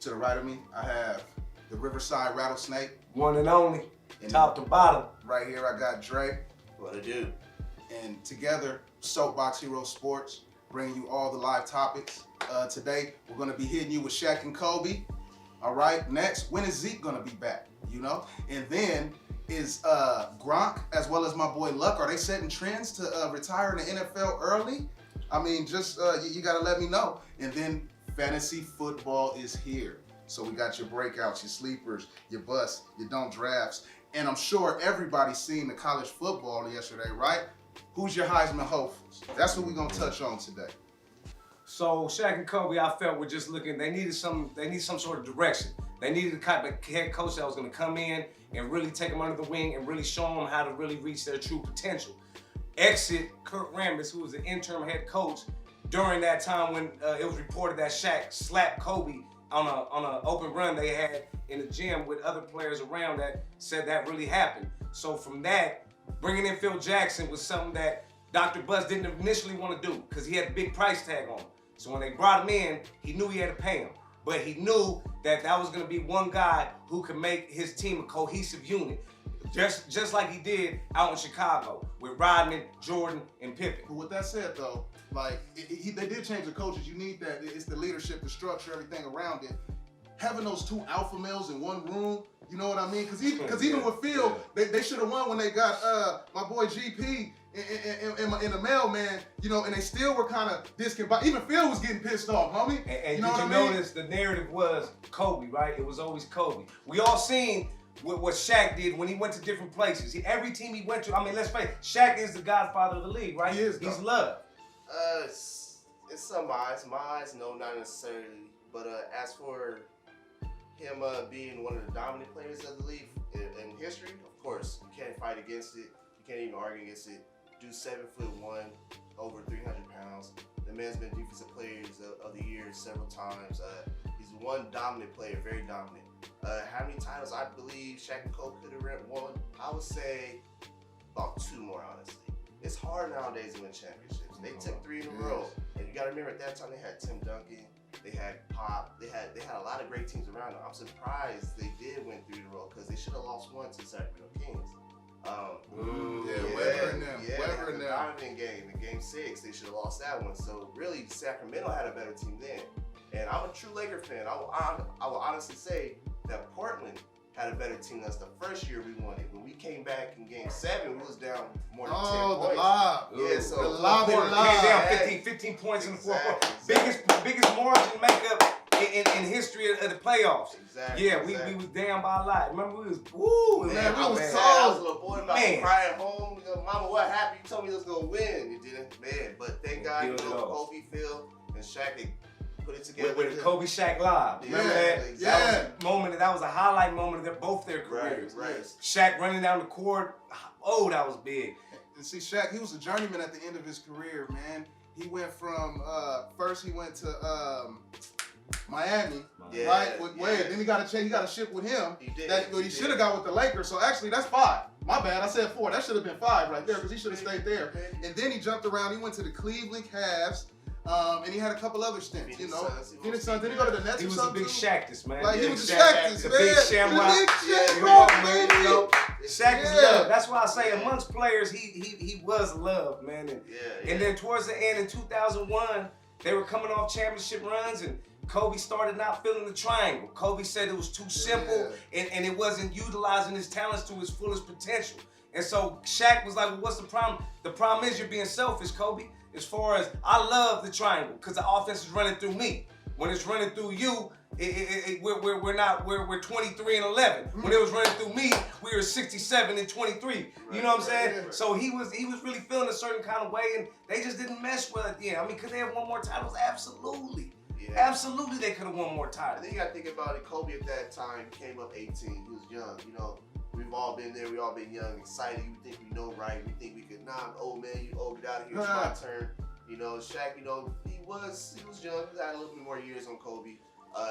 To the right of me, I have the Riverside Rattlesnake. One and only, And top to bottom. Right here, I got Dre. What it do? And together, Soapbox Hero Sports, bringing you all the live topics. Today, we're gonna be hitting you with Shaq and Kobe. All right, next, when is Zeke gonna be back? You know? And then, is Gronk, as well as my boy Luck, are they setting trends to retire in the NFL early? I mean, just, you gotta let me know. And then, fantasy football is here. So we got your breakouts, your sleepers, your busts, your don't drafts. And I'm sure everybody's seen the college football yesterday, right? Who's your Heisman hopefuls? That's what we're gonna touch on today. So Shaq and Kobe, I felt were just looking. They needed some sort of direction. They needed a kind of head coach that was going to come in and really take them under the wing and really show them how to really reach their true potential. Exit Kurt Rambis, who was the interim head coach during that time when it was reported that Shaq slapped Kobe on an open run they had in the gym with other players around that said that really happened. So from that, bringing in Phil Jackson was something that Dr. Buzz didn't initially want to do because he had a big price tag on him. So when they brought him in, he knew he had to pay him. But he knew that was going to be one guy who could make his team a cohesive unit. Just like he did out in Chicago with Rodman, Jordan, and Pippen. But with that said, though, like they did change the coaches. You need that. It's the leadership, the structure, everything around it. Having those two alpha males in one room, you know what I mean? Because even with Phil, they should have won when they got my boy GP in the mailman, you know, and they still were kind of discombobulated. Even Phil was getting pissed off, homie. And you know did you notice the narrative was Kobe, right? It was always Kobe. We all seen what Shaq did when he went to different places. Every team he went to, I mean, let's face it, Shaq is the godfather of the league, right? He is. He's loved. It's some eyes. My eyes, no, not necessarily. But as for him being one of the dominant players of the league in history, of course, you can't fight against it. You can't even argue against it. Dude, 7'1", over 300 pounds. The man's been defensive players of the year several times. He's one dominant player, very dominant. How many titles I believe Shaq and Kobe could have won? I would say about 2 more, honestly. It's hard nowadays to win championships. They took 3 in a row, and you got to remember at that time they had Tim Duncan, they had Pop, they had a lot of great teams around them. I'm surprised they did win 3 in a row because they should have lost 1 to Sacramento Kings. Weber and them. Weber and them. Dominant game in Game 6, they should have lost that one. So really, Sacramento had a better team then. And I'm a true Laker fan. I will honestly say that Portland had a better team than us the first year we won it. When we came back in Game 7, we was down more than 10 points. Oh, the lob. Yeah, so the lob came down 15 points in the fourth quarter. Biggest margin makeup in history of the playoffs. Exactly. Yeah, we was down by a lot. Remember we was I was a little boy about to cry at home. You know, Mama, what happened? You told me you was gonna win. You didn't, man. But thank God, you know, Kobe, Phil, and Shaq, they put it together. With the Kobe Shaq Live. Remember that? Exactly. That was a highlight moment of both their careers. Right. Shaq running down the court. Oh, that was big. And see, Shaq, he was a journeyman at the end of his career, man. He went from first he went to Miami, right? With Wade. Then he got a ship with him. He did. He should have got with the Lakers. So actually, that's 5. My bad. I said 4. That should have been 5 right there because he should have stayed there. And then he jumped around. He went to the Cleveland Cavs. And he had a couple other stints, you know. Phoenix Suns. Did he go to the Nets? He was a big Shaqtus, man. Like he was a Shaqtus, man. Big Shamrock. Big Shamrock, baby. Shaq is loved. That's why I say amongst players, he was loved, man. And then towards the end in 2001, they were coming off championship runs, and Kobe started not feeling the triangle. Kobe said it was too simple, and it wasn't utilizing his talents to his fullest potential. And so Shaq was like, well, what's the problem? The problem is you're being selfish, Kobe. As far as I love the triangle because the offense is running through me. When it's running through you, we're 23 and 11. When it was running through me, we were 67 and 23. You know what I'm saying? Right. So he was really feeling a certain kind of way, and they just didn't mesh well at the end. I mean, could they have won more titles? Absolutely. Yeah. Absolutely, they could have won more I titles. think you gotta think about it. Kobe at that time came up 18. He was young. You know, we've all been there. We all been young, excited. We think we know right. We think we could. Nah, I'm old man. You old. Get out of here. It's my turn. You know, Shaq. You know, he was young. He had a little bit more years on Kobe.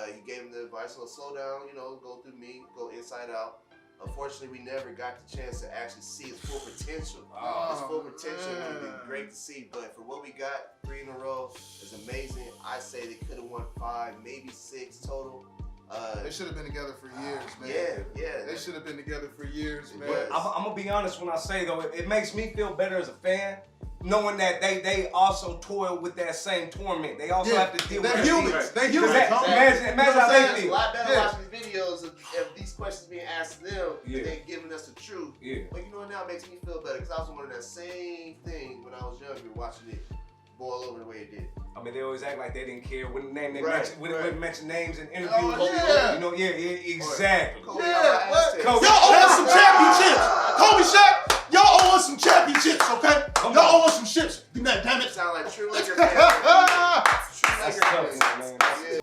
He gave him the advice, slow down. You know, go through me, go inside out. Unfortunately, we never got the chance to actually see his full potential. His full potential would have been great to see, but for what we got, 3 in a row is amazing. I say they could have won 5, maybe 6 total. They should have been together for years, man. Yeah. They should have been together for years, man. But I'm gonna be honest when I say though, it makes me feel better as a fan, knowing that they also toil with that same torment. They also have to deal with They're humans. They're humans. Imagine how they it's a feel. lot better watching these videos of these questions being asked to them and then giving us the truth. Yeah. But you know what, now it makes me feel better because I was wondering that same thing when I was younger, watching it boil over the way it did. I mean, they always act like they didn't care. Wouldn't mention names in interviews. Oh, yeah. You know, exactly. Kobe, Yeah, what? Kobe. Y'all owe us some championships. Kobe Shaq, y'all owe us some championships, okay? Y'all owe us some ships. God damn it. Sound like true Laker fans. True Laker fans. Yeah.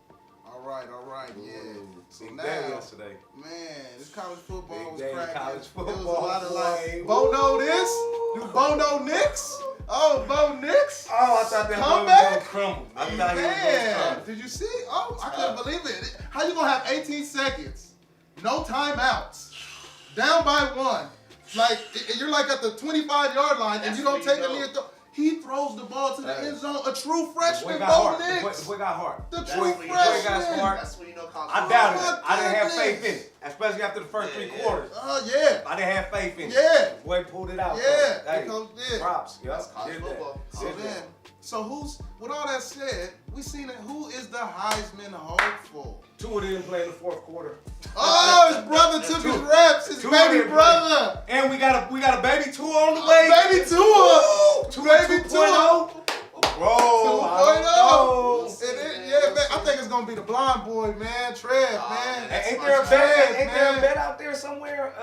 All right, yeah. So Big now, day yesterday. man, this college football was Big day cracking. college It was a football. lot of like, Boy. Bono this, do Bono Knicks. Oh, Bo Nix. Oh, I thought that Come was back? gonna crumble. I thought he was gonna Man, crumble. did you see? Oh, I couldn't believe it. How you gonna have 18 seconds, no timeouts, down by 1? Like, you're like at the 25-yard line and you don't take a near throw. He throws the ball to the end zone. A true freshman, Bo Nix. The boy got heart. The That's true when you- freshman. That's when you know college I football. doubted my it. I didn't have goodness. faith in it, especially after the first three quarters. Oh, yeah. I didn't have faith in it. Yeah. The boy pulled it out. Yeah. Hey, The coach did. props. That's college football. So then, with all that said, we seen it. Who is the Heisman hopeful? Two of them play in the fourth quarter. Oh, his brother took his reps. His Two baby of them brother. And we got a baby tour on the way. Baby Tua. Baby 2.0. Tua. Bro, 2.0. Yeah, man. I think it's gonna be the blonde boy, man. Trev, man. Ain't there a bet? Ain't there a bet out there somewhere?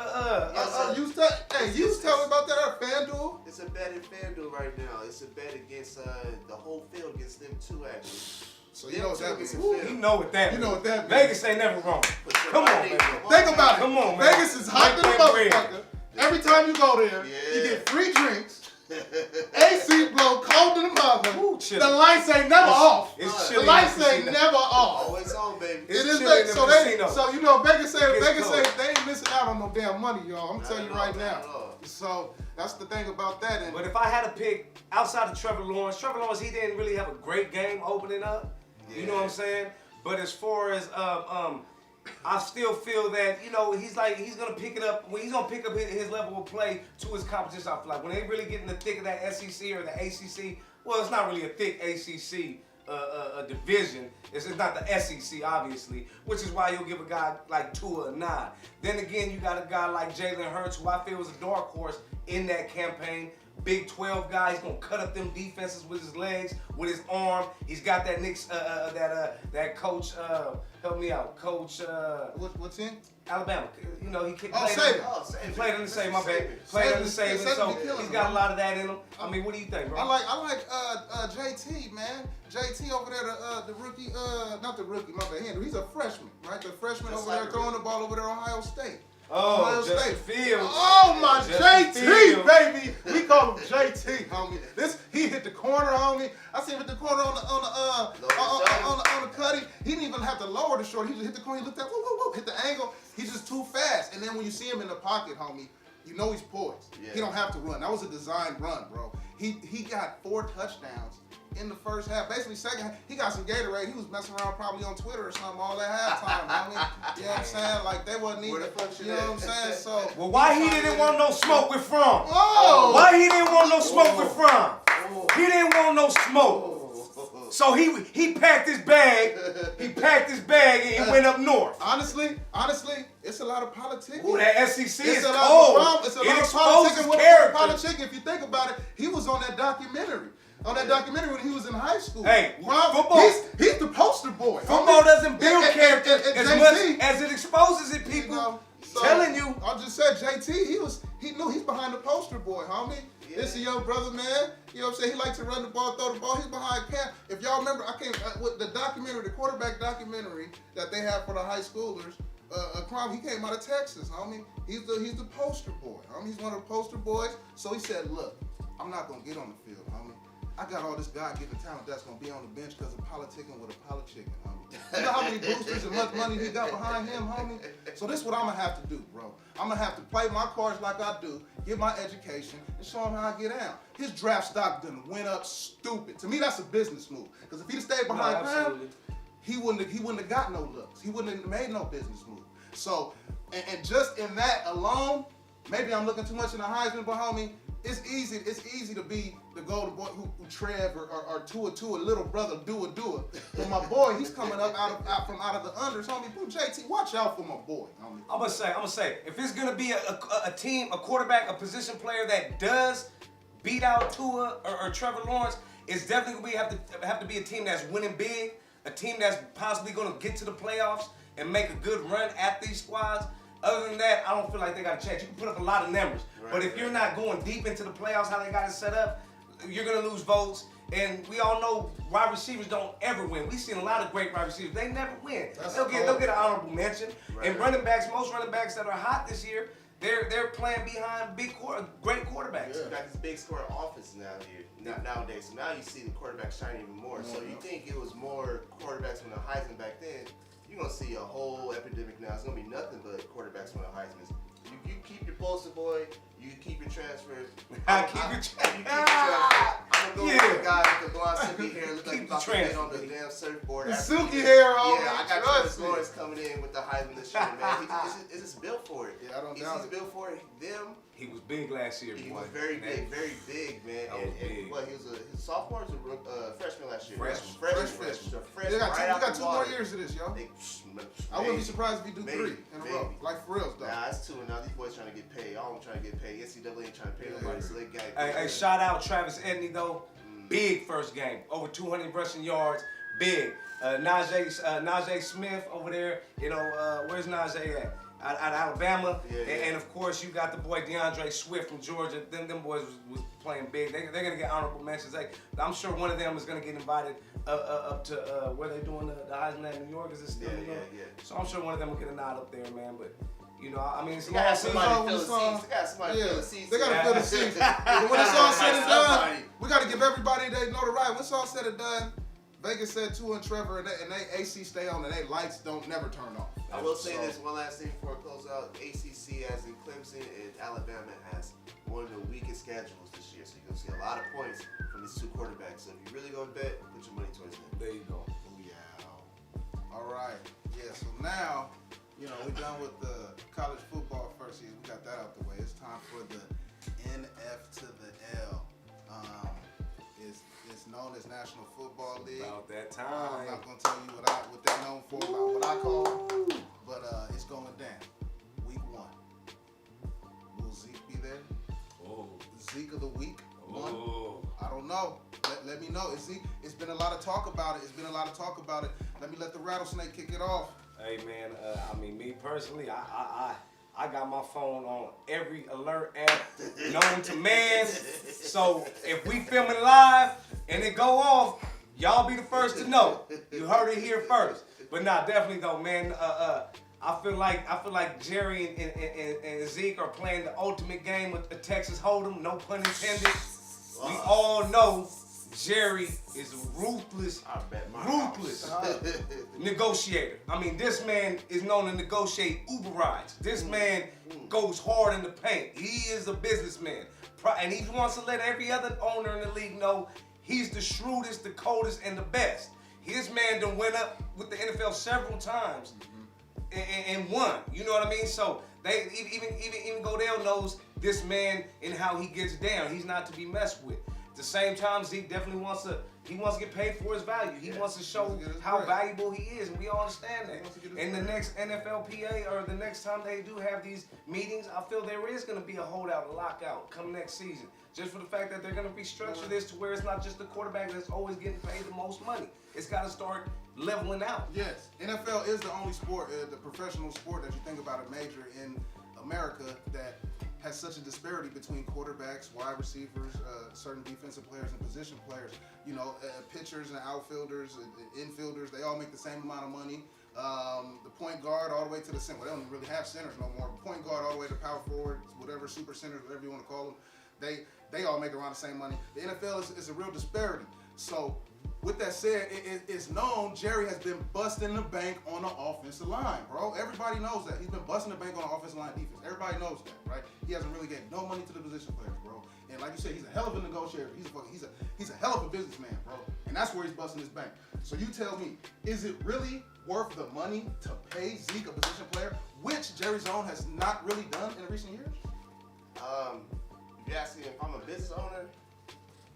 You was telling me about that at FanDuel. It's a bet in FanDuel right now. It's a bet against the whole field against them two, actually. So you know what that means. You know what that means. You know what that means. Vegas ain't never wrong. Come on, baby. Think about it. Come on, man. Vegas is hyped in the motherfucker. Every time you go there, you get free drinks. AC blow cold to the mother. Ooh, chilly. The lights ain't never off. It's The chilly lights in the ain't casino. never off. Always on, baby. It is chilly like, in the so casino. so you know Vegas say It's cold. they ain't missing out on no damn money, y'all. I'm Not telling you at right all, now. not at all. So that's the thing about that. And But if I had to pick outside of Trevor Lawrence, he didn't really have a great game opening up. You know what I'm saying? But as far as I still feel that he's gonna pick it up. When he's gonna pick up his level of play to his competition, I feel like when they really get in the thick of that SEC or the ACC. Well, it's not really a thick ACC division. It's not the SEC, obviously, which is why you'll give a guy like Tua a nod. Then again, you got a guy like Jalen Hurts, who I feel is a dark horse in that campaign. Big 12 guy, he's gonna cut up them defenses with his legs, with his arm. He's got that that coach. Help me out, Coach. what's in? Alabama. He played Saban. He played in the same. My bad. Played in the same. So he's got a lot of that in him. I mean, what do you think, bro? I like JT, man. JT over there, the rookie, not the rookie, my bad. He's a freshman, right? The freshman over there throwing the ball over there, Ohio State. Oh, Ohio Justin State. Fields. Oh my Justin JT, Fields. baby. We call him JT, homie. He hit the corner, homie. I see him hit the corner on the cutty. He didn't even have to lower the short. He just hit the corner. He looked at hit the angle. He's just too fast. And then when you see him in the pocket, homie, you know he's poised. Yeah. He don't have to run. That was a designed run, bro. He got 4 touchdowns in the first half. Basically, second half, he got some Gatorade. He was messing around probably on Twitter or something all that halftime, homie. You know what I'm saying? Like, they wasn't even, Where the fuck you know what I'm saying? So, Well, why he didn't want no smoke with Fromm? oh! Why he didn't want no smoke with Fromm? He didn't want no smoke. So he packed his bag. He packed his bag and went up north. Honestly, it's a lot of politicking. Ooh, that SEC is It's a cold. lot of It politicking exposes with character. politicking. If you think about it, he was on that documentary. On that documentary when he was in high school. Hey, Ron, football- he's the poster boy. Football doesn't build And character JT, as much as it exposes it, people. so, Telling you. I just said JT, he knew he's behind the poster boy, homie. Yeah. This is your brother, man. You know what I'm saying? He likes to run the ball, throw the ball. He's behind Cam. If y'all remember, with the documentary, the quarterback documentary that they have for the high schoolers, Crom, he came out of Texas, homie. He's the poster boy, homie. He's one of the poster boys. So he said, look, I'm not gonna get on the field, homie. I got all this God-given talent that's gonna be on the bench because of politicking with a politicking, homie. You know how many boosters and much money he got behind him, homie? So this is what I'm gonna have to do, bro. I'm gonna have to play my cards like I do, get my education, and show him how I get out. His draft stock done went up stupid. To me, that's a business move. Because if he'd stayed behind Cam, he wouldn't have got no looks. He wouldn't have made no business move. So, and just in that alone, maybe I'm looking too much in the Heisman, but homie, it's easy to be the golden boy who Trev or Tua little brother do it. But my boy, he's coming up out of the unders, homie. Boo JT, watch out for my boy, homie. I'm gonna say, if it's gonna be a team, a quarterback, a position player that does beat out Tua or Trevor Lawrence, it's definitely gonna have to be a team that's winning big, a team that's possibly gonna get to the playoffs and make a good run at these squads. Other than that, I don't feel like they got a chance. You can put up a lot of numbers, but if you're not going deep into the playoffs, how they got it set up, you're gonna lose votes. And we all know wide receivers don't ever win. We've seen a lot of great wide receivers. They never win. They'll get an honorable mention. And running backs, most running backs that are hot this year, they're playing behind great quarterbacks. You got this big scoring offense nowadays. So now you see the quarterbacks shine even more. So you think it was more quarterbacks from the Heisman back then? You're gonna see a whole epidemic now. It's gonna be nothing but quarterbacks from the Heisman. You keep your poster boy. You keep your transfers. I keep your transfers. I'm gonna go with the guy with the blonde silky hair, look like Keep he's about the to get transfer. on the damn surfboard. The silky hair on. Yeah, I got Travis Lawrence coming in with the Heisman this year, man. He's just built for it. Yeah, I don't doubt it. He's built for it. He was big last year. He was very big, man. And what, he was a sophomore or a freshman last year? Freshman. We got 2 more years of this, yo. I wouldn't be surprised if he do 3 in a row. Like for real, though. Nah, it's 2 and now these boys trying to get paid. All of them trying to get paid. NCAA ain't trying to pay nobody, so they got it. Hey, shout out Travis Edney though. Big first game. Over 200 rushing yards. Big. Najee Smith over there. You know, where's Najee at? Out of Alabama. And of course, you got the boy DeAndre Swift from Georgia. Them boys was playing big. They're going to get honorable mentions. I'm sure one of them is going to get invited up to where they doing the Heisman at New York. Is it still New York? Yeah. So I'm sure one of them will get a nod up there, man. But, you know, I mean, it's a long season. They got somebody fill the seats. They got to fill the seats. But when it's all said and done, we got to give everybody they notoriety. When it's all said and done, Vegas said Tua and Trevor, and they AC stay on, and they lights don't never turn off. I will say this one last thing before I close out. ACC, as in Clemson and Alabama, has one of the weakest schedules this year. So you're going to see a lot of points from these 2 quarterbacks. So if you really go to bet, put your money towards them. There you go. Yeah. All right. Yeah, so now, you know, we're done with the college football first season. We got that out the way. It's time for the NF to the L. It's known as National Football League. About that time. I'm not gonna tell you what they're known for, about what I call, but it's going down. Week 1. Will Zeke be there? Oh. Zeke of the week 1? Oh. I don't know. Let me know. It's been a lot of talk about it. Let me let the rattlesnake kick it off. Hey man, I mean, me personally, I got my phone on every alert app known to man. So if we filming live and it go off, y'all be the first to know. You heard it here first. But nah, definitely though, man. I feel like Jerry and Zeke are playing the ultimate game with the Texas Hold'em. No pun intended. We all know Jerry is a ruthless negotiator. I mean, this man is known to negotiate Uber rides. This man goes hard in the paint. He is a businessman. And he wants to let every other owner in the league know he's the shrewdest, the coldest, and the best. His man done went up with the NFL several times and won. You know what I mean? So they even Godell knows this man and how he gets down. He's not to be messed with. At the same time, Zeke definitely wants to get paid for his value. He wants to show how valuable he is, and we all understand that. And the next NFLPA or the next time they do have these meetings, I feel there is going to be a holdout, a lockout come next season. Just for the fact that they're going to restructure this to where it's not just the quarterback that's always getting paid the most money. It's got to start leveling out. Yes, NFL is the only sport, the professional sport that you think about a major in America that has such a disparity between quarterbacks, wide receivers, certain defensive players and position players. You know, pitchers and outfielders and infielders, they all make the same amount of money. The point guard all the way to the center. Well, they don't really have centers no more. The point guard all the way to power forward, whatever, super centers, whatever you want to call them. They all make around the same money. The NFL is a real disparity. So with that said, it's known Jerry has been busting the bank on the offensive line, bro. Everybody knows that. He's been busting the bank on the offensive line defense. Everybody knows that, right? He hasn't really gave no money to the position players, bro. And like you said, he's a hell of a negotiator. He's a hell of a businessman, bro. And that's where he's busting his bank. So you tell me, is it really worth the money to pay Zeke, a position player, which Jerry Zone has not really done in recent years? If you're asking if I'm a business owner,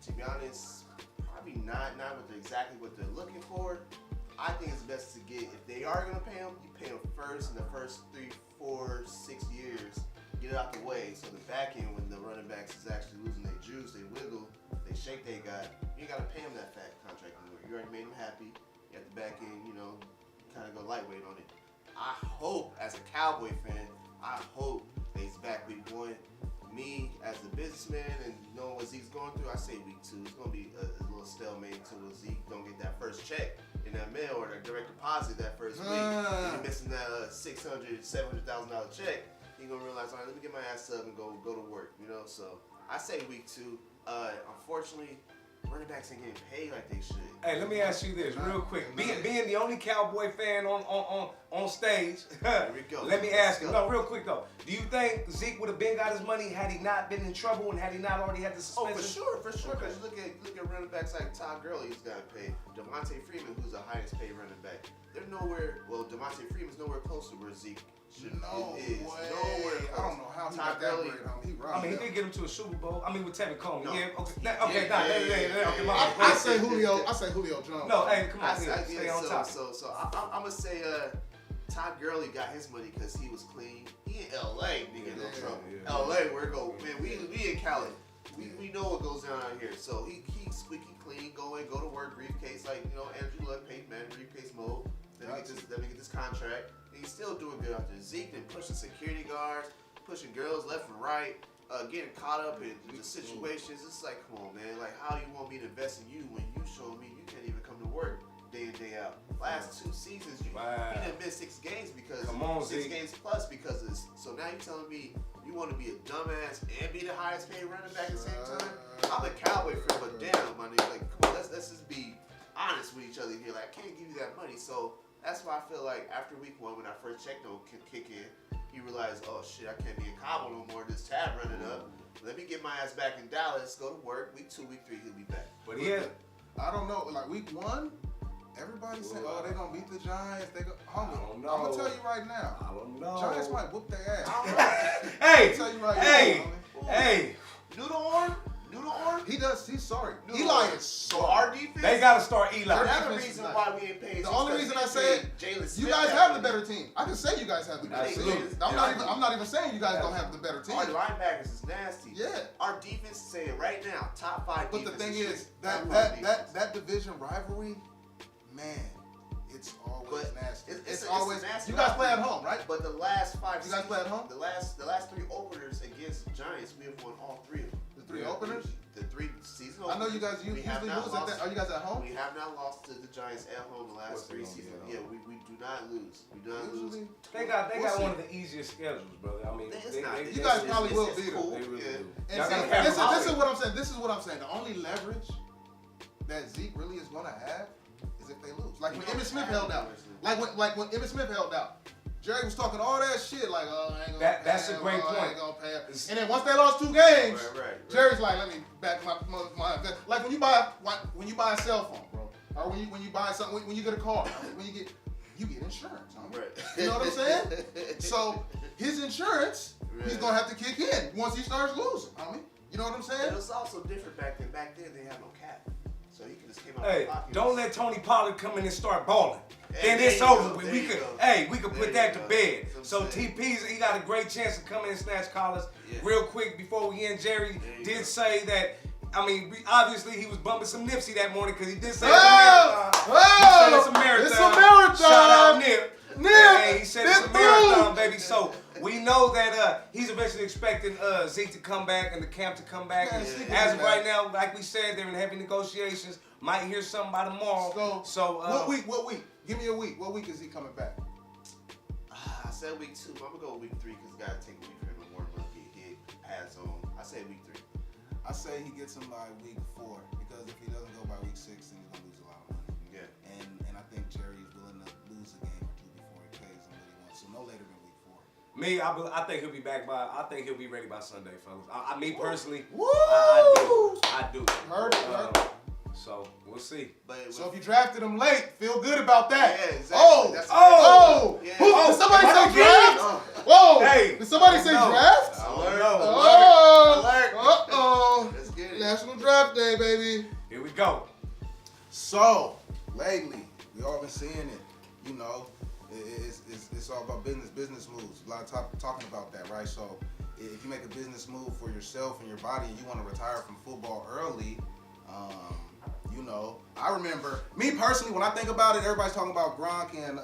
to be honest, probably not exactly what they're looking for. I think it's best to get, if they are gonna pay him, you pay him first in the first 3, 4, 6 years. Get it out the way, so the back end, when the running backs is actually losing their juice, they wiggle, they shake they got, you ain't gotta pay him that fat contract anymore. You already made him happy. You at the back end, kind of go lightweight on it. I hope, as a Cowboy fan, I hope that he's back week 1. Me, as a businessman and knowing what Zeke's going through, I say week 2. It's gonna be a little stalemate until Zeke don't get that first check in that mail or that direct deposit that first week. You're missing that $600,000, $700,000 check. You're gonna realize, all right, let me get my ass up and go to work. So I say week 2. Unfortunately, running backs ain't getting paid like they should. Hey, let me ask you this real quick. Being the only Cowboy fan on stage, Here we go. let me ask you. No, real quick though. Do you think Zeke would have been got his money had he not been in trouble and had he not already had the suspension? Oh, for sure. Because look at running backs like Todd Gurley, who's got paid. Devontae Freeman, who's the highest paid running back. They're nowhere. Well, Devontae Freeman's nowhere close to where Zeke is. Nowhere Close. I don't know how he got Todd that Gurley. bread. He did get him to a Super Bowl. With Tevin Coleman. No. Yeah. Okay. Yeah. Okay. My bad. I say Julio Jones. No, hey, come on. I Stay on top. So I'm gonna say Todd Gurley got his money because he was clean. He in LA, nigga, no trouble. Yeah. LA, where it go? Man, we in Cali. We know what goes down out here. So he's squeaky clean, go to work, briefcase like Andrew Luck, Peyton Manning, briefcase mode. Let me get this contract. And he's still doing good out there. Zeke been pushing security guards, pushing girls left and right, getting caught up in the situations. It's like, come on, man. Like, how do you want me to invest in you when you show me you can't even come to work day in, day out? Last 2 seasons, you done missed 6 games because 6 games plus because of this. So now you're telling me you want to be a dumbass and be the highest paid running back at the same time? I'm a Cowboy fan, but damn, my nigga, like, come on, let's just be honest with each other here. Like, I can't give you that money. So that's why I feel like after week 1, when I first checked on kick in, you realize, oh shit, I can't be in Cabo no more. This tab running up. Let me get my ass back in Dallas. Go to work. Week 2, week 3, he'll be back. But I don't know. Like week 1, everybody said, "Oh, they gonna beat the Giants." Homie, I'm gonna tell you right now. I don't know. Giants might whoop their ass. Hey, I'm tell you right now, hey. Noodle arm. He's sorry. No. Eli is sorry. Our defense. They gotta start Eli. Another reason why we ain't paying. The only reason I said Jalen Smith, you guys have the better team. I can say you guys have the better team. Absolutely. I'm not even saying you guys don't have the better team. Our linebackers is nasty. Yeah. Our defense is saying right now, top 5 But the defense. thing is, that division rivalry, man, it's always nasty. It's always nasty. You guys play at home, right? But the last 5 You guys play at home? The last 3 openers against Giants, we have won all 3 of them. The 3 openers? The 3 season I know you guys usually lose at that. Are you guys at home? We have not lost to the Giants at home the last 3 seasons. Yeah, we do not lose. We do not lose. They got one of the easiest schedules, brother. You guys probably will beat them. Cool. They really do. And Y'all see, gotta this is what I'm saying. This is what I'm saying. The only leverage that Zeke really is gonna have is if they lose. Like when Emmitt Smith held out. Like when Emmitt Smith held out. Jerry was talking all that shit like, oh, I ain't gonna pay That's him, a great point. I ain't gonna pay him. And then once they lost 2 games, Right. Jerry's like, let me back my like when you buy a cell phone, bro, or when you buy something, when you get a car, when you get insurance, homie. Right. You know what I'm saying? So his insurance, he's gonna have to kick in once he starts losing, homie. You know what I'm saying? It was also different back then. Back then they had no cap, so he could just came out. Hey, of the pocket. don't let Tony Pollard come in and start balling. Hey, Then it's there you over go, with. there We you could, go. we could There put you that to go. bed. That's So what I'm saying. TP's, he got a great chance to come in and snatch collars. Yeah. Real quick before we end, Jerry There you did go. say that. Obviously he was bumping some Nipsey that morning because he did say Oh, it's a marathon. It's a marathon. Shout out Nip. Nip. Hey, he said it's a Nip marathon, through. baby. So we know that he's eventually expecting Zeke to come back and the camp to come back. Man, And Zeke as will of be right back. now, like we said, they're in heavy negotiations. Might hear something by tomorrow. So what week? Give me a week. What week is he coming back? I said week 2, but I'm gonna go week 3 because it gotta take a week for him to warm up, get hit, pass on. I say week 3. I say he gets him by week 4 because if he doesn't go by week 6, then he's gonna lose a lot of No later than week 4. Me, I think he'll be back by. I think he'll be ready by Sunday, fellas. Me personally, Woo! I do. Heard it. So we'll see. So if you drafted him late, feel good about that. Yeah, exactly. Oh! Yeah. Did somebody say draft? Whoa! Hey! Did somebody say draft? Alert. Uh-oh. Let's get it. National Draft Day, baby. Here we go. So, lately, we all been seeing it. You know, it's all about business moves. A lot of talking about that, right? So, if you make a business move for yourself and your body and you want to retire from football early, you know, I remember, me personally, when I think about it, everybody's talking about Gronk and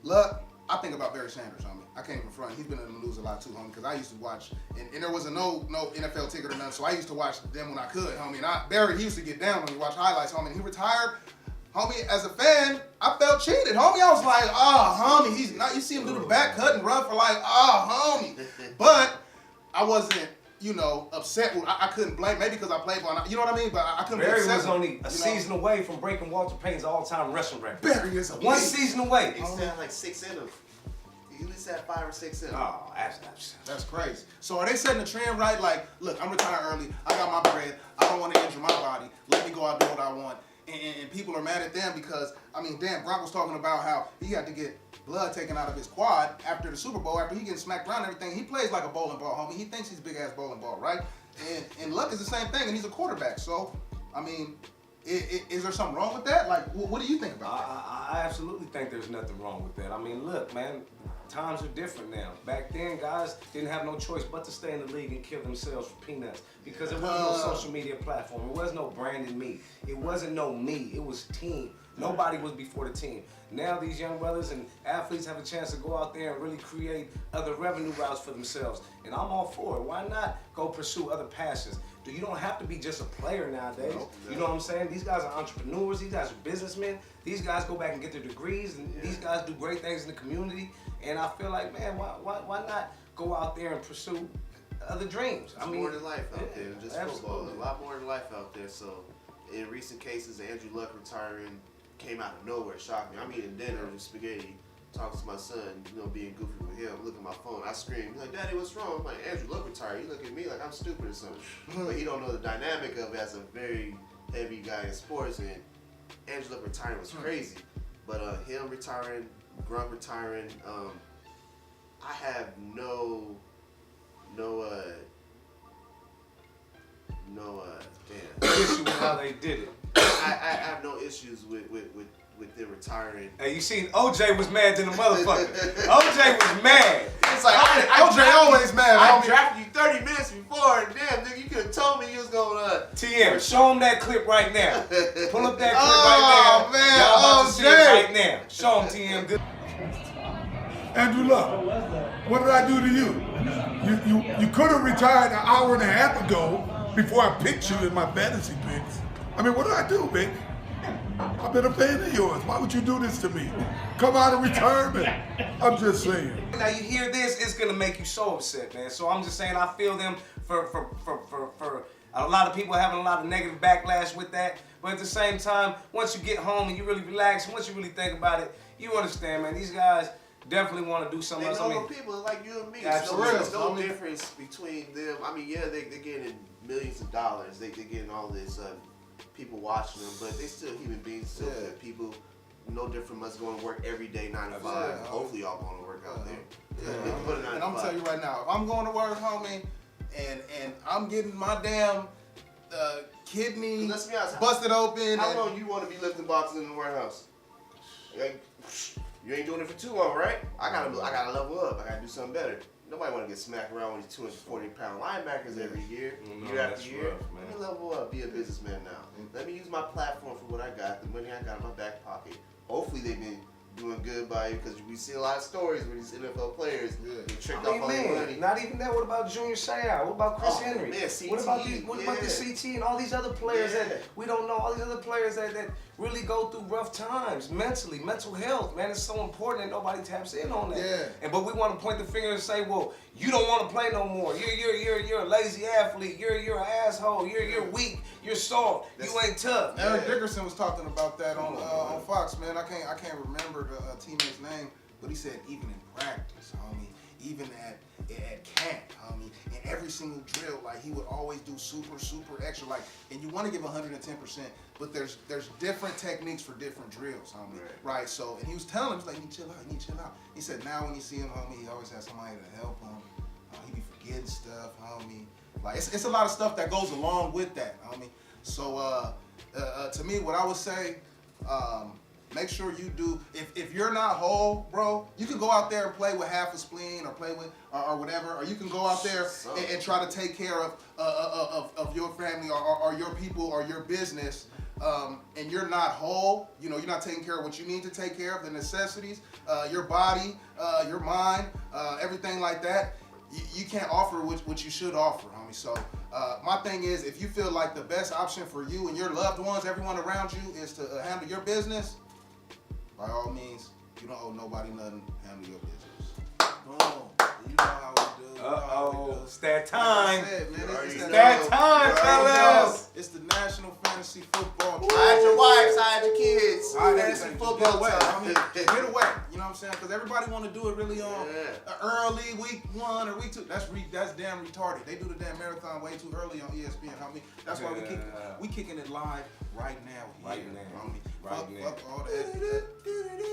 Luck. I think about Barry Sanders, homie. I can't even front. He's been in the news a lot too, homie, because I used to watch, and there was no NFL ticket or nothing, so I used to watch them when I could, homie. And Barry, he used to get down when he watched highlights, homie, and he retired. Homie, as a fan, I felt cheated, homie. I was like, homie, he's not, you see him do the back cut and run for like, homie. But I wasn't, you know, upset. I couldn't blame, maybe because I played ball, you know what I mean? But I couldn't be Barry upset. was only a season away from breaking Walter Payton's all-time wrestling record. Barry is a One beast. season away. He still had like 6 in him. He at least had 5 or 6 in him. Oh, that's That's crazy. So are they setting the trend right? Like, look, I'm retiring early. I got my bread. I don't want to injure my body. Let me go out and do what I want. And people are mad at them because, I mean, damn, Gronk was talking about how he had to get blood taken out of his quad after the Super Bowl, after he getting smacked around and everything. He plays like a bowling ball, homie. He thinks he's big-ass bowling ball, right? And Luck is the same thing, and he's a quarterback. So, I mean, is there something wrong with that? Like, what do you think about that? I absolutely think there's nothing wrong with that. I mean, look, man, times are different now. Back then, guys didn't have no choice but to stay in the league and kill themselves for peanuts because there wasn't no social media platform. It was no branded me. It wasn't no me. It was team. Nobody was before the team. Now these young brothers and athletes have a chance to go out there and really create other revenue routes for themselves. And I'm all for it. Why not go pursue other passions? You don't have to be just a player nowadays. No. You know what I'm saying? These guys are entrepreneurs. These guys are businessmen. These guys go back and get their degrees. And these guys do great things in the community. And I feel like, man, why not go out there and pursue other dreams? There's more than life out there than just absolutely. football. A lot more than life out there. So, in recent cases, Andrew Luck retiring came out of nowhere, shocked me. I'm eating dinner with spaghetti, talking to my son, you know, being goofy with him. Look at my phone. I scream. He's like, "Daddy, what's wrong?" I'm like, "Andrew Luck retired." He look at me like I'm stupid or something. But he don't know the dynamic of it as a very heavy guy in sports. And Andrew Luck retiring was crazy. But him retiring, Grunt retiring, I have no Issue with how they did it. I have no issues with them retiring. Hey, you seen OJ was mad than the motherfucker. OJ was mad. It's like OJ always mad, I homie. drafted you 30 minutes before, and damn, nigga, you could have told me you was gonna. TM, show him that clip right now. Pull up that clip Oh, right now. man, Y'all about to see it OJ. right now. Show him, TM. Good. Andrew Luck, what did I do to you? You could have retired an hour and a half ago before I picked you in my fantasy picks. I mean, what did I do, Vic? I've been a fan of yours. Why would you do this to me? Come out of retirement. I'm just saying. Now you hear this, it's gonna make you so upset, man. So I'm just saying I feel them for a lot of people having a lot of negative backlash with that. But at the same time, once you get home and you really relax, once you really think about it, you understand, man, these guys definitely want to do something They else. I normal mean, people like you and me. Absolutely. There's no difference between them. I mean, yeah, they're getting millions of dollars. They're getting all this people watching them, but they still human beings, still good people. No different from us going to work every day, 9 to 5. Yeah. Hopefully, y'all going to work out there. Yeah. Put a 9 And to I'm 5. telling you right now, if I'm going to work, homie, and I'm getting my damn kidney Let's be honest, busted open. How and- long you want to be lifting boxes in the warehouse? Like, you ain't doing it for too long, right? I gotta level up. I gotta do something better. Nobody want to get smacked around with these 240-pound linebackers every year, No, year after that's year. rough, man. Let me level up, be a businessman now. Let me use my platform for what I got, the money I got in my back pocket. Hopefully they've been doing good by you, because we see a lot of stories where these NFL players get tricked I mean, off all their man, money. not even that. What about Junior Seau? What about Chris Oh, Henry? man, CT, what about the CT and all these other players Yeah. that we don't know? All these other players that really go through rough times mentally, mental health. Man, it's so important that nobody taps in on that. Yeah. But we want to point the finger and say, well, you don't want to play no more. You're a lazy athlete. You're an asshole. You're weak. You're soft. You ain't tough. Eric Dickerson was talking about that on Fox, man. I can't remember the teammate's name, But he said even in practice, homie, even at camp, homie, in every single drill, like he would always do super extra, like, and you want to give 110%, but there's different techniques for different drills, homie, right? So, and he was telling him, he's like, you need to chill out. He said now when you see him, homie, he always has somebody to help him. He be forgetting stuff, homie. Like it's a lot of stuff that goes along with that, homie. So to me, what I would say, make sure you do. If you're not whole, bro, you can go out there and play with half a spleen or play with or whatever, or you can go out there and try to take care of your family or your people or your business. And you're not whole, you know, you're not taking care of what you need to take care of, the necessities, your body, your mind, everything like that. You can't offer what you should offer, homie. So my thing is, if you feel like the best option for you and your loved ones, everyone around you, is to handle your business, by all means, you don't owe nobody nothing. Handle your business. Boom. You know how we do. It's that time. Like I said, man, It's that time, fellas. It's the National Fantasy Football. Hide your wives, hide your kids. Fantasy Football get away. time. I mean, get away. You know what I'm saying? Because everybody want to do it really on early, week 1 or week 2. That's damn retarded. They do the damn marathon way too early on ESPN. I mean, that's why we kicking it live right now. Fuck all that.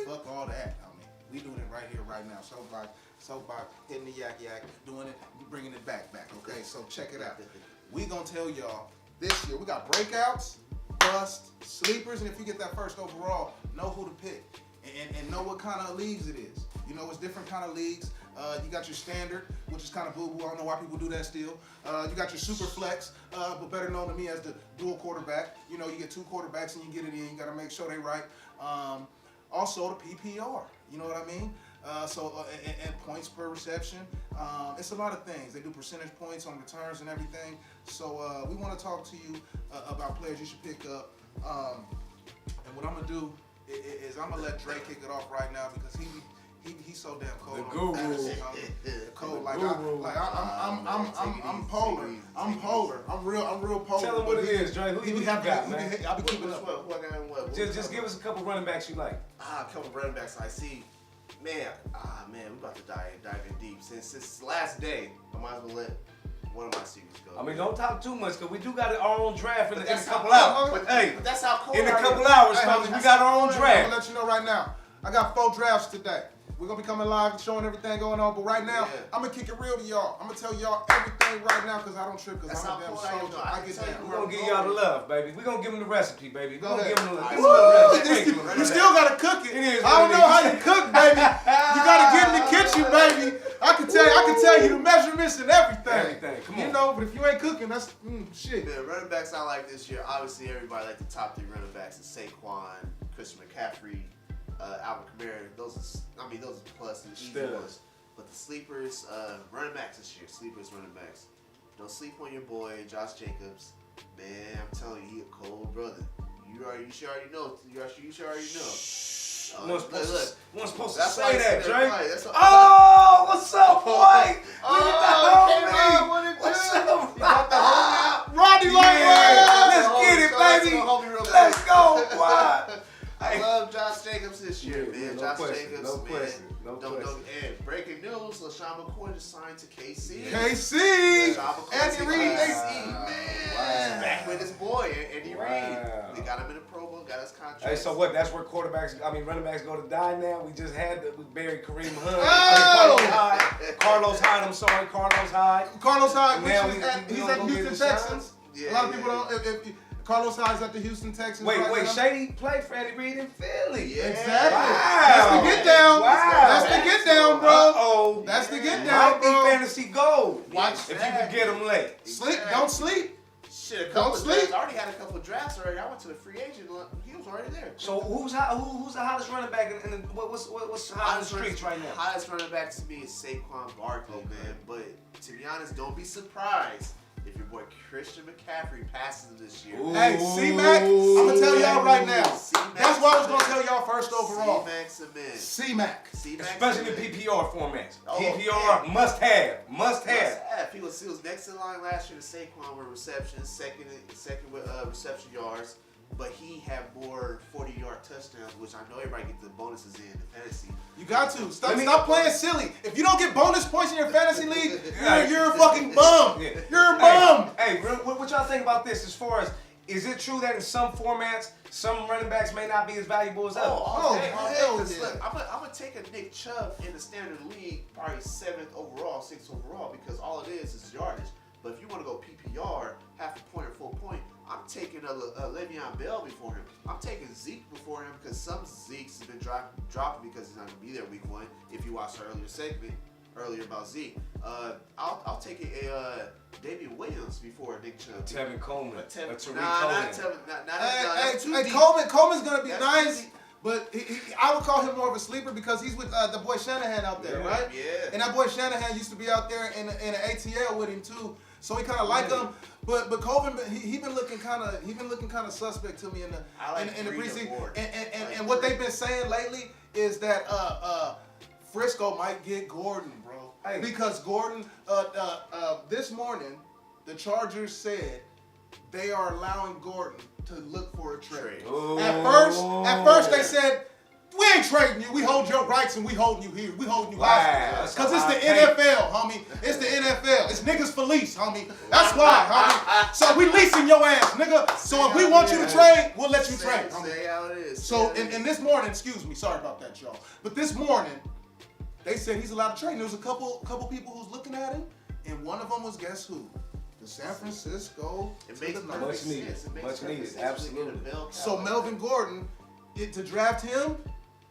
Fuck all that. I mean, we doing it right here, right now. Soapbox, hitting the yak, doing it, bringing it back. Okay, so check it out. We gonna tell y'all this year we got breakouts, bust, sleepers, and if you get that first overall, know who to pick and know what kind of leagues it is. You know, it's different kind of leagues. You got your standard, which is kind of boo-boo. I don't know why people do that still. You got your super flex, but better known to me as the dual quarterback. You know, you get 2 quarterbacks and you get it in. You got to make sure they right. Also the PPR. You know what I mean? And points per reception. It's a lot of things. They do percentage points on returns and everything. So we want to talk to you about players you should pick up. And what I'm gonna do is I'm gonna let Dre kick it off right now because he's so damn cold. The guru. Cold. I'm polar. I'm polar. I'm real polar. Tell him what it is, Dre. Who you got, man? I'll be keeping up. Who I got in what? Just give us a couple running backs you like. A couple running backs I see. Man, we about to dive in deep. Since this last day, I might as well let one of my secrets go. I mean, don't talk too much, because we do got our own draft in a couple cold, hours. but Hey, that's how cold in a I couple am. hours, fellas, we got our own I'm draft. gonna let you know right now. I got 4 drafts today. We're gonna be coming live and showing everything going on, but right now, I'm gonna kick it real to y'all. I'm gonna tell y'all everything right now because I don't trip, because I'm a damn soldier. I get down. We're gonna give y'all the love, baby. We're gonna give them the recipe, baby. We're gonna give them the love. You still gotta cook it. I don't know how you cook, baby. You gotta get in the kitchen, baby. I can tell you the measurements and everything. Come on. You know, but if you ain't cooking, that's shit. The running backs I like this year, obviously everybody like the top 3 running backs is Saquon, Christian McCaffrey, Alvin Kamara. Those are plus and easy ones. But the sleepers, running backs this year, running backs. Don't sleep on your boy Josh Jacobs. Man, I'm telling you, he a cold brother. You should already know. You should already know. One's supposed to That's say that, Dre. Oh, what's up, boy? What's up? You got the homie? Rodney Let's get it, baby. Let's go, boy. I love Josh Jacobs this year, man. No Josh question, Jacobs, no man. question, no question. And breaking news, LaShawn McCoy just signed to KC. KC! Andy Reid, man. Back with his boy, Andy Wow. Reid. They got him in the Pro Bowl, got his contract. Hey, so what? That's where running backs go to die now. We just we buried Kareem Hunt. Carlos Hyde. I'm sorry, Carlos Hyde. Carlos Hyde, Now he's at go Houston get Texans. Yeah, A lot of people don't. Carlos Hyde's at the Houston Texans. Wait, right now. Shady played for Andy Reid in Philly. Yeah. Exactly. Wow. That's the get down. Wow. That's the get down, bro. Uh-oh. That's the get Might down, be bro. fantasy gold. Watch if you that. can get them late. Sleep. Don't sleep. Shit, a Don't couple of sleep. drafts. I already had a couple of drafts already. I went to the free agent. He was already there. So who's the hottest running back in the what's hot in the streets right now? Hottest running back to me is Saquon Barkley, man. But to be honest, don't be surprised if your boy Christian McCaffrey passes him this year. Ooh. Hey, C-Mac, I'm going to tell y'all right now. C-Mac That's what I was going to tell y'all first overall. C-Mac Cement. C-Mac. Especially in PPR formats. Oh, PPR yeah. must have. He was next in line last year to Saquon with receptions, second with reception yards. but he had more 40-yard touchdowns, which I know everybody gets the bonuses in the fantasy. You got to. Stop playing silly. If you don't get bonus points in your fantasy league, you're a fucking bum. Yeah. You're a bum. Hey, what y'all think about this as far as, is it true that in some formats, some running backs may not be as valuable as others? Hell yeah. Look, I'm gonna take a Nick Chubb in the standard league, probably 7th overall, 6th overall, because all it is yardage. But if you want to go PPR, half a point or full point, I'm taking a Le'Veon Bell before him. I'm taking Zeke before him because some Zeke's have been dropping because he's not going to be there week 1. If you watched the earlier segment about Zeke, I'll take a Damian Williams before Nick Chubb. Tevin Coleman. Tariq Coleman. Hey, Coleman's going to be nice. But I would call him more of a sleeper because he's with the boy Shanahan out there, right? Yeah. And that boy Shanahan used to be out there in an ATL with him too, so we kind of like him. But Coleman, he been looking kind of suspect to me in the preseason. And what they've been saying lately is that Frisco might get Gordon, bro. Hey. Because Gordon, this morning, the Chargers said they are allowing Gordon to look for a trade. Ooh. At first they said, we ain't trading you. We hold your rights and we holding you here. We holding you hostage. Because it's the NFL, homie. It's the NFL. It's niggas for lease, homie. That's why, homie. So we leasing your ass, nigga. So if we want you to trade, we'll let you trade, homie. Say how it is. So in this morning, excuse me, sorry about that, y'all. But this morning, they said he's allowed to trade. And there was a couple people who's looking at him, and one of them was, guess who? The San Francisco. It makes much needed. Much needed, absolutely. So Melvin Gordon, to draft him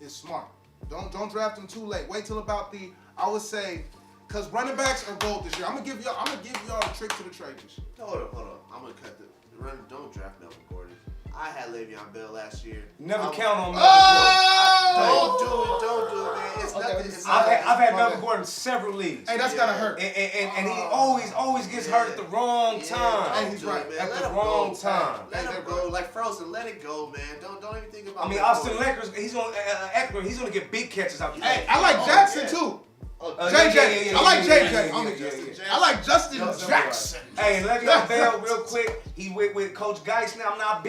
is smart. Don't draft him too late. Wait till about I would say, because running backs are gold this year. I'm gonna give y'all a trick to the trade this year. Hold up. I'm gonna cut the run. Don't draft Melvin Gordon. I had Le'Veon Bell last year. Never count on Melvin Oh! Don't do it, man. It's Okay, nothing. it's It's I've had Melvin Gordon several leagues. Hey, that's gotta hurt. And he always gets hurt at the wrong time. Hey, he's right. At the wrong time. Let him go. Like Frozen, let it go, man. Don't even think about. I mean, Austin Eckler, he's gonna get big catches out there. Hey, I like Jackson too. JJ. I like JJ. I like Justin Jackson. Hey, and Le'Veon Bell, real quick. He with Coach Geis now. I'm not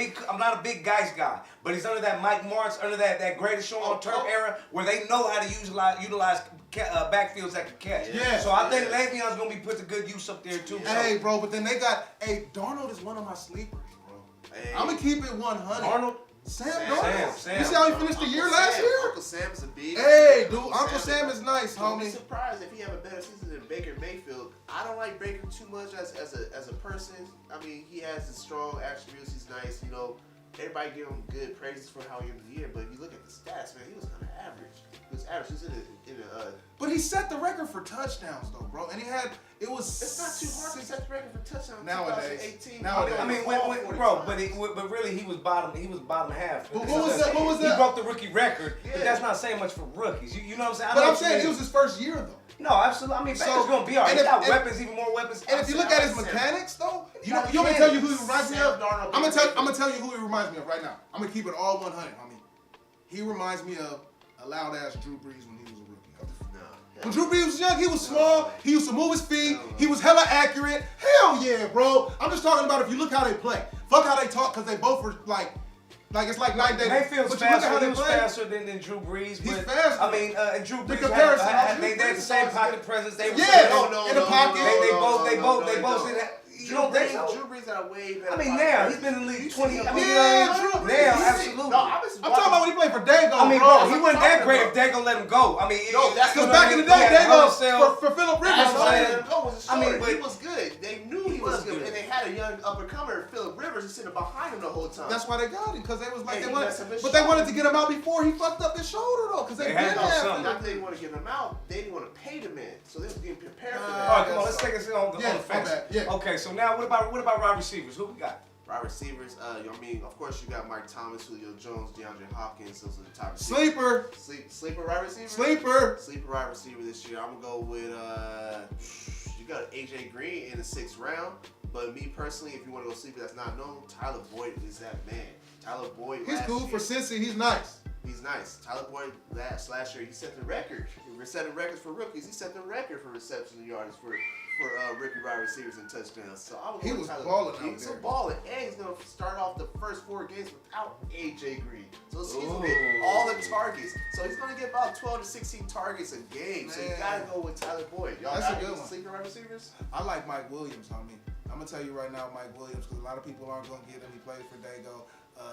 a big Geis guy, but he's under that Mike Morris, under that Greatest Show on Turf era, where they know how to utilize backfields that can catch. Yeah. So I think Le'Veon's gonna be put to good use up there too. Hey, bro, but then they got Darnold is one of my sleepers, bro. Hey. I'm gonna keep it 100. Arnold. Sam Darnold. Sam. You see how he finished the year last year? Uncle Sam's a beast. Hey, dude, Uncle Sam is nice, Don't be homie. surprised if he have a better season than Baker Mayfield. I don't like Baker too much as a person. I mean, he has the strong attributes. He's nice, you know. Everybody give him good praises for how he ended the year, but if you look at the stats, man, he was kind of average. He was average. He was in a But he set the record for touchdowns, though, bro. And it was. It's not too hard to set the record for touchdowns. Nowadays. 2018. Nowadays. I mean, but really, he was bottom half. But what was that? He broke the rookie record, but Yeah. that's not saying much for rookies. You know what I'm saying? But I'm saying it was his first year, though. No, absolutely. I mean, So- Baker's gonna be all right. and He if- got and- weapons, even more weapons. And if you look at his mechanics, though, you want me to tell you who he reminds me of? Sam Darnold. I'm gonna tell you who he reminds me of right now. I'm gonna keep it all 100, homie. He reminds me of a loud ass Drew Brees when he was a rookie. No. When Drew Brees was young, he was small. He used to move his feet. He was hella accurate. Hell yeah, bro. I'm just talking about if you look how they play. Fuck how they talk, because they both were like it's like night and day. Mayfield's But you look at how faster. He they was play. faster than Drew Brees. He's but, faster. I mean, and Drew The Brees comparison, they had the same pocket presence. They were Yeah, in the pocket. They both did that. You don't think so? Drew Brees got a way better. I mean, now he's been in the league 20. I mean, Yeah, Drew Brees. now absolutely. No, I'm I'm talking about when he played for Dago, I mean, bro. bro, he wasn't that great if Dago let him go. I mean, No, that's Because back in the day, Dago for Phillip Rivers. That's what I'm saying. I mean, but he was good. They knew he was good, and they had a young uppercomer, Phillip Rivers, sitting behind him the whole time. That's why they got him, because they was like And they he wanted, messed up his but they shoulder. wanted to get him out before he fucked up his shoulder though, because they They been had to do after something. him. Not that they want to get him out, they didn't want to pay the man, so they was getting prepared for All that. right, come on, let's take us on Yeah, the fence. my bad, yeah. Okay, so now what about wide receivers? Who we got? Wide receivers, I mean, of course you got Mike Thomas, Julio Jones, DeAndre Hopkins. Those are the top receivers. Sleeper, Sleeper wide receiver. sleeper. Sleeper wide receiver this year. I'm gonna go with you got AJ Green in the 6th round. But me personally, if you want to go sleeper that's not known, Tyler Boyd is that man. Tyler Boyd. He's last cool year, for Cincy. He's nice. He's he's nice. Tyler Boyd last year, he set the record. We're setting records for rookies. He set the record for receptions and yards for rookie wide receivers and touchdowns. So he was balling out there. He was balling, and he's gonna start off the first 4 games without AJ Green. So he's gonna get all the targets. So he's gonna get about 12 to 16 targets a game. So you gotta go with Tyler Boyd. Y'all That's got a good any one. sleeper wide receivers? I like Mike Williams, homie. I'm gonna tell you right now, Mike Williams, because a lot of people aren't gonna get him. He plays for Dago.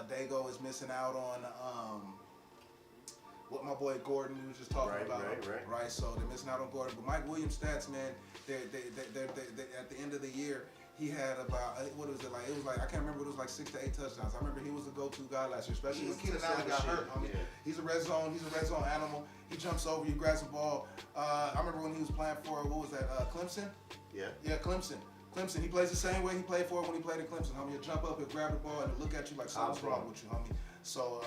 Dago is missing out on what my boy Gordon was just talking about. Right. So they're missing out on Gordon. But Mike Williams' stats, man, they're at the end of the year, he had about what was it like? It was like I can't remember. It was like 6 to 8 touchdowns. I remember he was the go-to guy last year, especially when Keenan Allen got hurt. Homie. Yeah. He's a red zone animal. He jumps over you, grabs the ball. I remember when he was playing for what was that? Clemson. Yeah, Clemson. He plays the same way he played for when he played at Clemson, homie. He'll jump up, he'll grab the ball, and he'll look at you like something's wrong with you, homie. So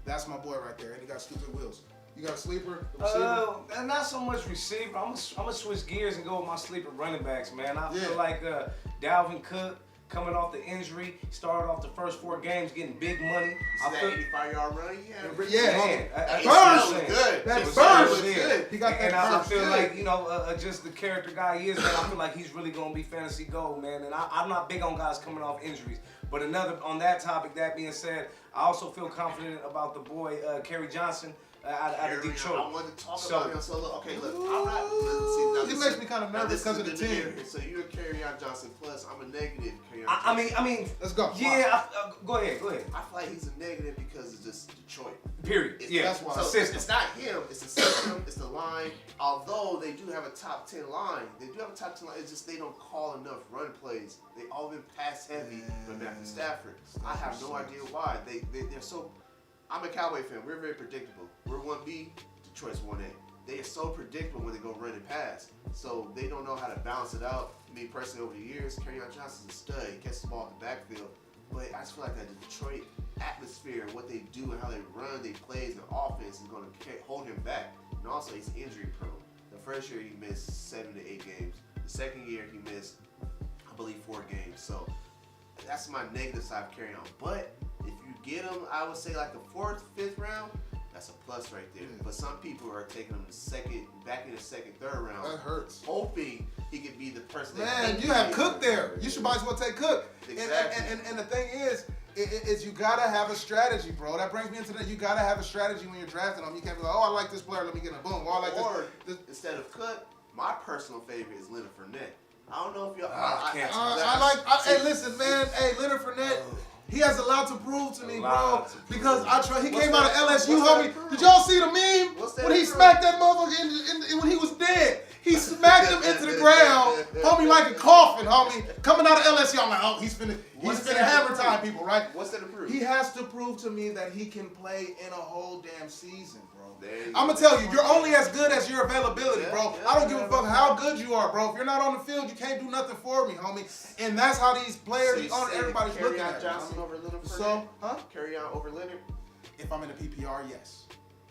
that's my boy right there, and he got stupid wheels. You got a sleeper? Not so much receiver. I'm gonna switch gears and go with my sleeper running backs, man. I feel like Dalvin Cook coming off the injury, started off the first 4 games getting big money. I feel 85-yard run. That burst was good. That burst was good. He got that and I feel good. like just the character guy he is, man. I feel like he's really gonna be fantasy gold, man. And I'm not big on guys coming off injuries. But on that topic, that being said, I also feel confident about the boy Kerry Johnson. Out of Detroit. I wanted to talk about him. So look, I'm not. He makes me kind of nervous because of the team. So you're a Kerryon Johnson plus. I'm a negative Kerryon. I mean, let's go. Yeah, go ahead. I feel like he's a negative because it's just Detroit. Period. That's why. So it's not him. It's the system. It's the line. Although they do have a top 10 line, It's just they don't call enough run plays. They all been pass heavy with Matthew Stafford. I have no idea why. They're so. I'm a Cowboy fan. We're very predictable. We're 1B, Detroit's 1A. They are so predictable when they go run and pass. So they don't know how to balance it out. Me personally, over the years, Kerryon Johnson's a stud. He catches the ball in the backfield. But I just feel like that Detroit atmosphere, what they do and how they run, they plays, and offense is going to hold him back. And also, he's injury prone. The first year, he missed 7 to 8 games. The second year, he missed, I believe, 4 games. So that's my negative side of Kerryon. But if you get him, I would say like the 4th, 5th round, that's a plus right there. But some people are taking him back in the 2nd, 3rd round. That hurts. Hoping he could be the person. Man, you have Cook there. You should might as well take Cook. Exactly. And the thing is you gotta have a strategy, bro. That brings me into that. You gotta have a strategy when you're drafting them. You can't be like, oh, I like this player. Let me get a boom. Oh, I like this. Instead of Cook, my personal favorite is Leonard Fournette. I don't know if y'all. Hey, listen, man. Hey, Leonard Fournette. He has a lot to prove to me, bro. Because he came out of LSU, homie. Did y'all see the meme when he smacked that motherfucker when he was dead? He smacked him into the ground, homie, like a coffin, homie. Coming out of LSU, I'm like, oh, he's finna hammer time people, right? What's that to prove? He has to prove to me that he can play in a whole damn season, bro. I'm gonna tell you, you're only as good as your availability, bro. I don't give a fuck how good you are, bro. If you're not on the field, you can't do nothing for me, homie. And that's how these players, everybody's looking at. Johnson over Leonard Fournette? So, Kerryon over Leonard? If I'm in a PPR, yes.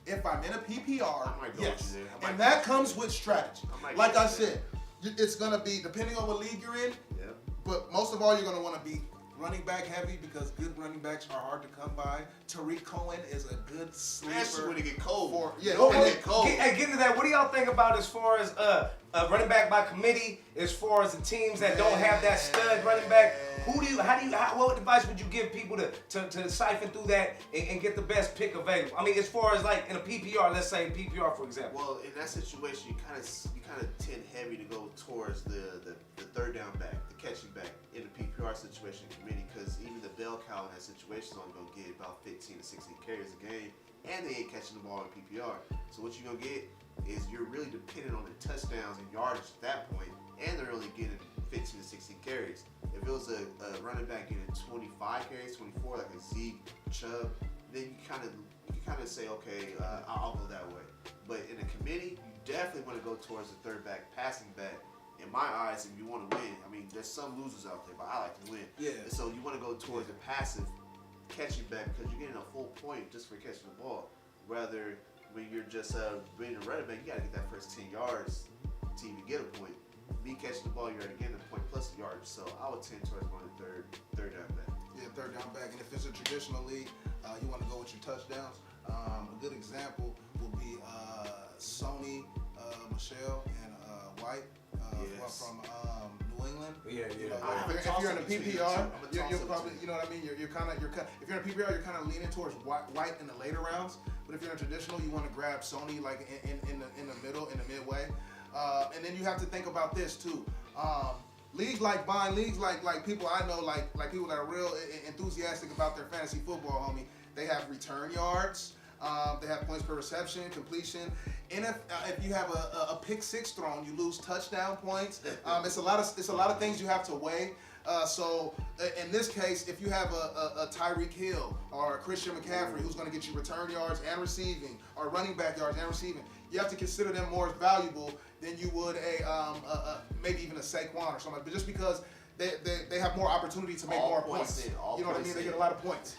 If I'm in a PPR, I might go yes. with you there. And that comes with strategy. Like I said, it's gonna be depending on what league you're in. Yeah. But most of all, you're gonna want to be running back heavy because good running backs are hard to come by. Tariq Cohen is a good sleeper. Especially when it get cold. Get into that. What do y'all think about as far as running back by committee? As far as the teams that don't have that stud running back, what advice would you give people to siphon through that and get the best pick available? I mean, as far as like in a PPR, let's say PPR for example. Well, in that situation, you kind of tend heavy to go towards the 3rd down back, the catching back in the PPR situation committee, because even the bell cow in that situation is only gonna get about 15 to 16 carries a game, and they ain't catching the ball in PPR. So what you're gonna get is you're really dependent on the touchdowns and yardage at that point, and they're only getting 15 to 16 carries. If it was a running back getting 25 carries, 24, like a Zeke, Chubb, then you can kind of say, okay, I'll go that way. But in a committee, you definitely want to go towards the 3rd back, passing back. In my eyes, if you want to win, I mean, there's some losers out there, but I like to win. Yeah. And so you want to go towards the passive catching back because you're getting a full point just for catching the ball. Rather, when you're just being a running back, you got to get that first 10 yards to even get a point. Me catching the ball, you're already getting a point plus the yardage. So I would tend towards going to third down back. Yeah, 3rd down back. And if it's a traditional league, you want to go with your touchdowns. A good example will be Sony Michelle and White from New England. Yeah. You know, if you're in a PPR, you're probably, you know what I mean. You're kind of if you're in a PPR, you're kind of leaning towards White in the later rounds. But if you're in a traditional, you want to grab Sony like in the middle, in the midway. And then you have to think about this too. Leagues like people I know, like people that are real enthusiastic about their fantasy football, homie. They have return yards. They have points per reception, completion. And if you have a pick six thrown, you lose touchdown points. It's a lot of things you have to weigh. So in this case, if you have a Tyreek Hill or a Christian McCaffrey who's going to get you return yards and receiving, or running back yards and receiving, you have to consider them more valuable than you would maybe even a Saquon or something. But just because they have more opportunity to make more points. You know what I mean? They get a lot of points.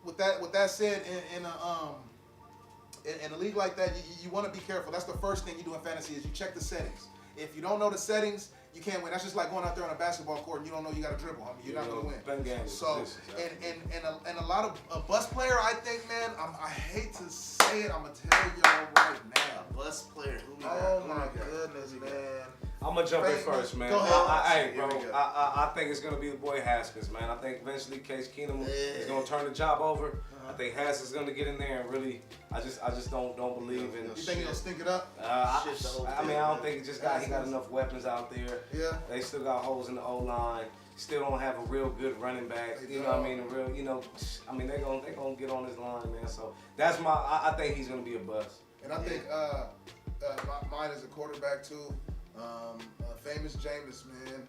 With that said, in a league like that, you want to be careful. That's the first thing you do in fantasy is you check the settings. If you don't know the settings, you can't win. That's just like going out there on a basketball court and you don't know you got to dribble. I mean, you're not going to win. So, and a lot of a bus player, I think, man, I hate to say it, I'm gonna tell y'all right now. A bus player. Oh my goodness, man. I'm gonna jump in first, man. Go ahead. Hey, bro, I think it's gonna be the boy Haskins, man. I think eventually Case Keenum is gonna turn the job over. I think Haskins is gonna get in there and really. I just don't believe in. You think he'll stink it up? I don't think he got enough weapons out there. Yeah. They still got holes in the O-line. Still don't have a real good running back. You know what I mean? They're gonna get on his line, man. So that's I think he's gonna be a bust. And I think mine is a quarterback too. Famous Jameis, man.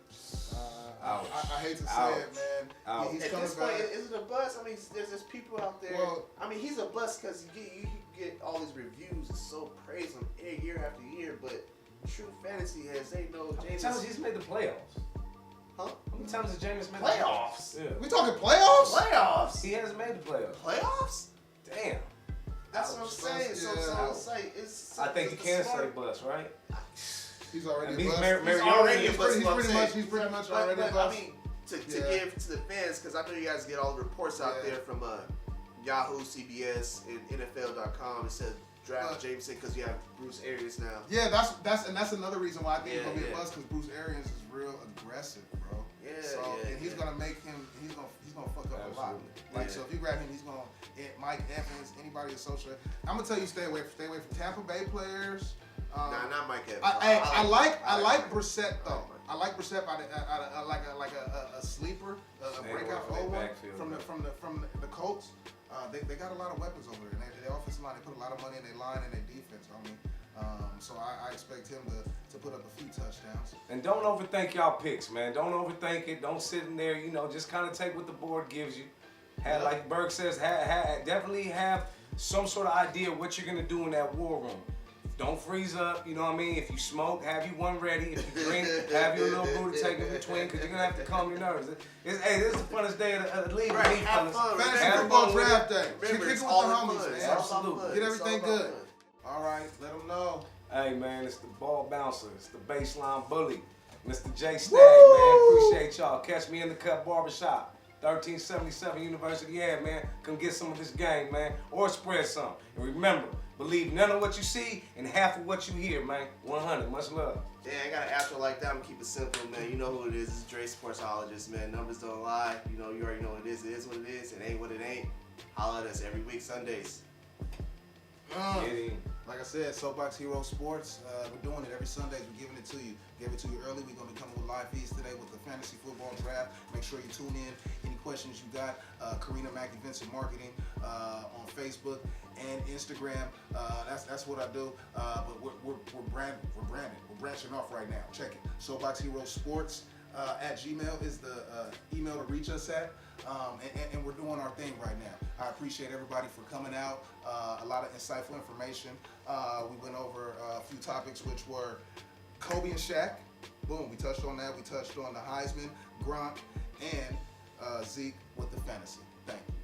I hate to say it, man. He's at coming this point, back. is it a bust? I mean, there's just people out there. Well, I mean, he's a bust because you get all these reviews and so praise him year after year. But true fantasy has they know Jameis. How many times he's made the playoffs? Huh? How many times has Jameis made Playoffs? the playoffs? Yeah. We talking playoffs? Playoffs? He hasn't made the playoffs. Playoffs? Damn. That's what I'm saying. Yeah. So it's. I think you can say bust, right? He's already And a he's bust. already a bust. He's pretty much already a I bust. mean, to give to the fans, because I know you guys get all the reports out there from Yahoo, CBS, and NFL.com. It said draft Jameson because you have Bruce Arians now. Yeah, that's another reason why I think he's gonna be a bust, because Bruce Arians is real aggressive, bro. And he's gonna make him. He's gonna fuck up a lot. Like so, if you grab him, he's gonna Mike Evans, anybody associated. I'm gonna tell you, stay away from Tampa Bay players. Not Mike Evans. I like Brissett though. I like Brissett like a sleeper, a breakout one from the Colts. They got a lot of weapons over there. And their offensive line, they put a lot of money in their line and their defense. I mean, so I expect him to put up a few touchdowns. And don't overthink y'all picks, man. Don't overthink it. Don't sit in there. Just kind of take what the board gives you. Like Berg says, definitely have some sort of idea of what you're gonna do in that war room. Don't freeze up, you know what I mean? If you smoke, have you one ready. If you drink, have your little booty take in between, because you're going to have to calm your nerves. This is the funnest day of the league. Right, have fun. Fantasy football draft day. Remember, Kick it with the all homies, fun. man. Absolutely. Get everything good. All right, let them know. Hey, man, it's the ball bouncer. It's the baseline bully. Mr. J Stag, man. Appreciate y'all. Catch me in the cut barbershop. 1377 University Ave, man. Come get some of this game, man. Or spread some. And remember, believe none of what you see and half of what you hear, man. 100. Much love. Yeah, I got an outro like that. I'm gonna keep it simple, man. You know who it is. It's Dre Sportsologist, man. Numbers don't lie. You already know what it is. It is what it is. It ain't what it ain't. Holla at us every week, Sundays. Like I said, Soapbox Hero Sports, we're doing it every Sunday. We're giving it to you. Give it to you early. We're going to be coming with live feeds today with the fantasy football draft. Make sure you tune in. Any questions you got, Karina Mack Events and Marketing on Facebook and Instagram. That's what I do. But we're branded. We're branching off right now. Check it. Soapbox Hero Sports at Gmail is the email to reach us at. And we're doing our thing right now. I appreciate everybody for coming out. A lot of insightful information. We went over a few topics, which were Kobe and Shaq. Boom, we touched on that. We touched on the Heisman, Gronk, and Zeke with the fantasy. Thank you.